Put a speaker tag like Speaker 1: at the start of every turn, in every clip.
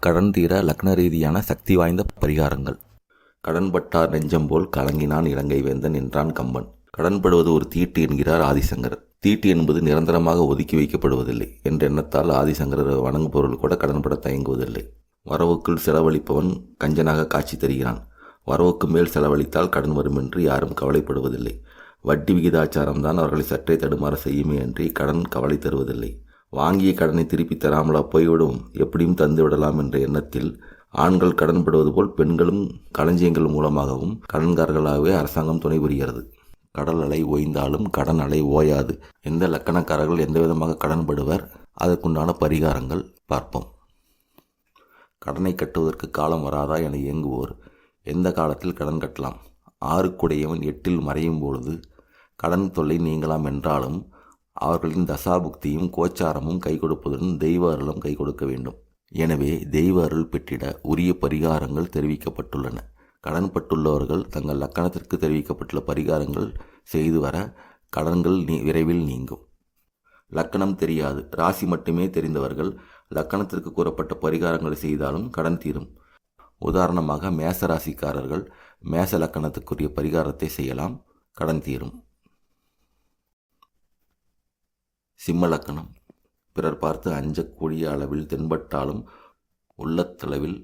Speaker 1: கடன் தீர லக்ன ரீதியான சக்தி வாய்ந்த பரிகாரங்கள். கடன்பட்டார் நெஞ்சம் போல் கலங்கினான் இலங்கை வேந்தன் என்றான் கம்பன். கடன்படுவது ஒரு தீட்டு என்கிறார் ஆதிசங்கரர். தீட்டு என்பது நிரந்தரமாக ஒதுக்கி வைக்கப்படுவதில்லை என்ற எண்ணத்தால் ஆதிசங்கரர் வணங்குபவர்கள் கூட கடன்பட தயங்குவதில்லை. வரவுக்குள் செலவழிப்பவன் கஞ்சனாக காட்சி தருகிறான். வரவுக்கு மேல் செலவழித்தால் கடன் வரும் என்று யாரும் கவலைப்படுவதில்லை. வட்டி விகிதாச்சாரம்தான் அவர்களை சற்றே தடுமாற செய்யுமே அன்றி கடன் கவலை தருவதில்லை. வாங்கிய கடனை திருப்பி தராமலா போய்விடும், எப்படியும் தந்து விடலாம் என்ற எண்ணத்தில் ஆண்கள் கடன்படுவது போல் பெண்களும் களஞ்சியங்கள் மூலமாகவும் கடன்காரர்களாகவே அரசாங்கம் துணை புரிகிறது. கடல் அலை ஓய்ந்தாலும் கடன் அலை ஓயாது. எந்த லக்கணக்காரர்கள் எந்த விதமாக கடன்படுவர், அதற்குண்டான பரிகாரங்கள் பார்ப்போம். கடனை கட்டுவதற்கு காலம் வராதா என இயங்குவோர் எந்த காலத்தில் கடன் கட்டலாம்? 6 8 மறையும் பொழுது கடன் தொல்லை நீங்கலாம் என்றாலும் அவர்களின் தசாபுக்தியும் கோச்சாரமும் கை கொடுப்பதுடன் தெய்வ அருளும் கை கொடுக்க வேண்டும். எனவே தெய்வ அருள் பெற்றிட உரிய பரிகாரங்கள் தெரிவிக்கப்பட்டுள்ளன. கடன்பட்டுள்ளவர்கள் தங்கள் லக்கணத்திற்கு தெரிவிக்கப்பட்டுள்ள பரிகாரங்கள் செய்து வர கடன்கள் விரைவில் நீங்கும். லக்கணம் தெரியாது, ராசி மட்டுமே தெரிந்தவர்கள் லக்கணத்திற்கு கூறப்பட்ட பரிகாரங்களை செய்தாலும் கடன் தீரும். உதாரணமாக மேச ராசிக்காரர்கள் மேச லக்கணத்துக்குரிய பரிகாரத்தை செய்யலாம், கடன் தீரும். சிம்ம லக்கணம். பிறர் பார்த்து அஞ்சக்கூடிய அளவில் தென்பட்டாலும் உள்ளத்தளவில்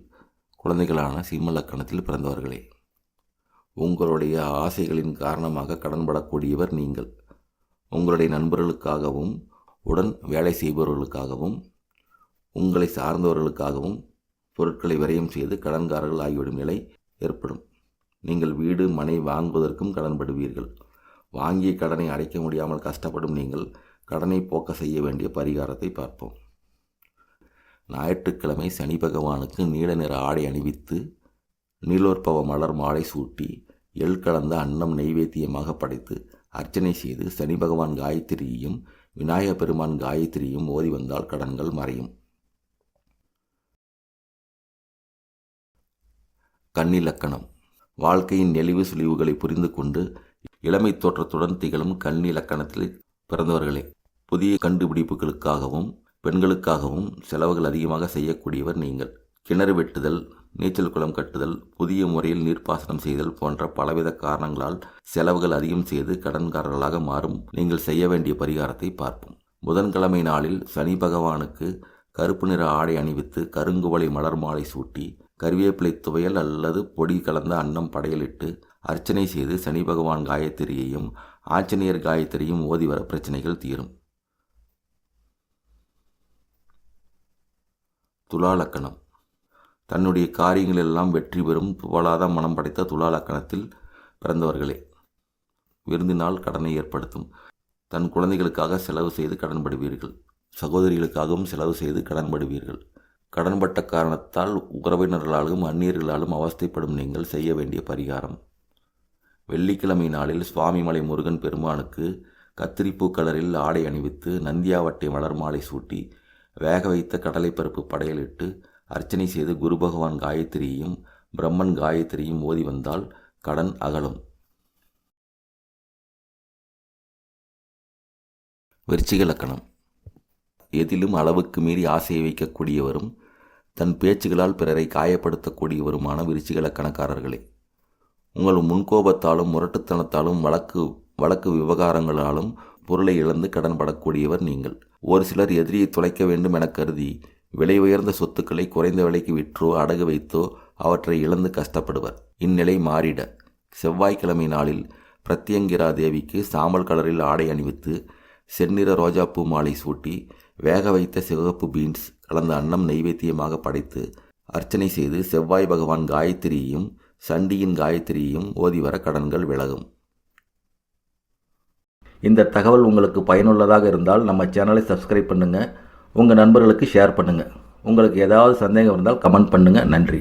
Speaker 1: குழந்தைகளான சிம்ம லக்கணத்தில் பிறந்தவர்களே. உங்களுடைய ஆசைகளின் காரணமாக கடன்படக்கூடியவர் நீங்கள். உங்களுடைய நண்பர்களுக்காகவும் உடன் வேலை செய்பவர்களுக்காகவும் உங்களை சார்ந்தவர்களுக்காகவும் பொருட்களை விரயம் செய்து கடன்காரர்கள் ஆகிவிடும் நிலை ஏற்படும். நீங்கள் வீடு மனை வாங்குவதற்கும் கடன்படுவீர்கள். வாங்கிய கடனை அடைக்க முடியாமல் கஷ்டப்படும் நீங்கள் கடனை போக்க செய்ய வேண்டிய பரிகாரத்தை பார்ப்போம். ஞாயிற்றுக்கிழமை சனி பகவானுக்கு நீல நிற ஆடை அணிவித்து நீலோற்பவ மலர் மாலை சூட்டி எள் கலந்த அன்னம் நெய்வேத்தியமாக படைத்து அர்ச்சனை செய்து சனி பகவான் காயத்ரியையும் விநாயக பெருமான் காயத்ரியையும் ஓதி வந்தால் கடன்கள் மறையும். கன்னி லக்கணம். வாழ்க்கையின் நெளிவு சுழிவுகளை புரிந்து கொண்டு இளமை தோற்றத்துடன் திகழும் கன்னி லக்கணத்தில் பிறந்தவர்களே. புதிய கண்டுபிடிப்புகளுக்காகவும் பெண்களுக்காகவும் செலவுகள் அதிகமாக செய்யக்கூடியவர் நீங்கள். கிணறு வெட்டுதல், நீச்சல் குளம் கட்டுதல், புதிய முறையில் நீர்ப்பாசனம் செய்தல் போன்ற பலவித காரணங்களால் செலவுகள் அதிகம் செய்து கடன்காரர்களாக மாறும் நீங்கள் செய்ய வேண்டிய பரிகாரத்தை பார்ப்போம். புதன்கிழமை நாளில் சனி பகவானுக்கு கருப்பு நிற ஆடை அணிவித்து கருங்குவளை மலர் மாலை சூட்டி கருவேப்பிலை துவையல் அல்லது பொடி கலந்த அன்னம் படையலிட்டு அர்ச்சனை செய்து சனி பகவான் காயத்ரியையும் ஆஞ்சநேயர் காயத்ரியும் ஓதி வர பிரச்சனைகள் தீரும். துலா லக்கணம். தன்னுடைய காரியங்களெல்லாம் வெற்றி பெறும் புகழாத மனம் படைத்த துலா லக்கணத்தில் பிறந்தவர்களே. விருந்தினால் கடனை ஏற்படுத்தும். தன் குழந்தைகளுக்காக செலவு செய்து கடன்படுவீர்கள். சகோதரிகளுக்காகவும் செலவு செய்து கடன்படுவீர்கள். கடன்பட்ட காரணத்தால் உறவினர்களாலும் அந்நியர்களாலும் அவஸ்தைப்படும் நீங்கள் செய்ய வேண்டிய பரிகாரம். வெள்ளிக்கிழமை நாளில் சுவாமிமலை முருகன் பெருமானுக்கு கத்திரிப்பூ கலரில் ஆடை அணிவித்து நந்தியாவட்டை மலர் மாலை சூட்டி வேக வைத்த கடலைப்பருப்பு படையலிட்டு அர்ச்சனை செய்து குரு பகவான் காயத்ரியையும் பிரம்மன் காயத்ரியும் ஓதி வந்தால் கடன் அகலும். விருச்சிக லக்கணம். எதிலும் அளவுக்கு மீறி ஆசையை வைக்கக்கூடியவரும் தன் பேச்சுகளால் பிறரை காயப்படுத்தக்கூடியவருமான விருச்சிக லக்கணக்காரர்களே. உங்கள் முன்கோபத்தாலும் முரட்டுத்தனத்தாலும் வழக்கு விவகாரங்களாலும் பொருளை இழந்து கடன்படக்கூடியவர் நீங்கள். ஒரு சிலர் எதிரியை துளைக்க வேண்டும் என கருதி விலை உயர்ந்த சொத்துக்களை குறைந்த விலைக்கு விற்றோ அடகு வைத்தோ அவற்றை இழந்து கஷ்டப்படுவர். இந்நிலை மாறிட செவ்வாய்க்கிழமை நாளில் பிரத்யங்கிரா தேவிக்கு சாம்பல் கலரில் ஆடை அணிவித்து செந்நிற ரோஜாப்பூ மாலை சூட்டி வேக வைத்த சிவப்பு பீன்ஸ் கலந்த அன்னம் நெய்வேத்தியமாக படைத்து அர்ச்சனை செய்து செவ்வாய் பகவான் காயத்ரியையும் சண்டியின் காயத்ரியையும் ஓதி வர கடன்கள் விலகும். இந்த தகவல் உங்களுக்கு பயனுள்ளதாக இருந்தால் நம்ம சேனலை சப்ஸ்கிரைப் பண்ணுங்கள், உங்கள் நண்பர்களுக்கு ஷேர் பண்ணுங்கள். உங்களுக்கு ஏதாவது சந்தேகம் இருந்தால் கமெண்ட் பண்ணுங்கள். நன்றி.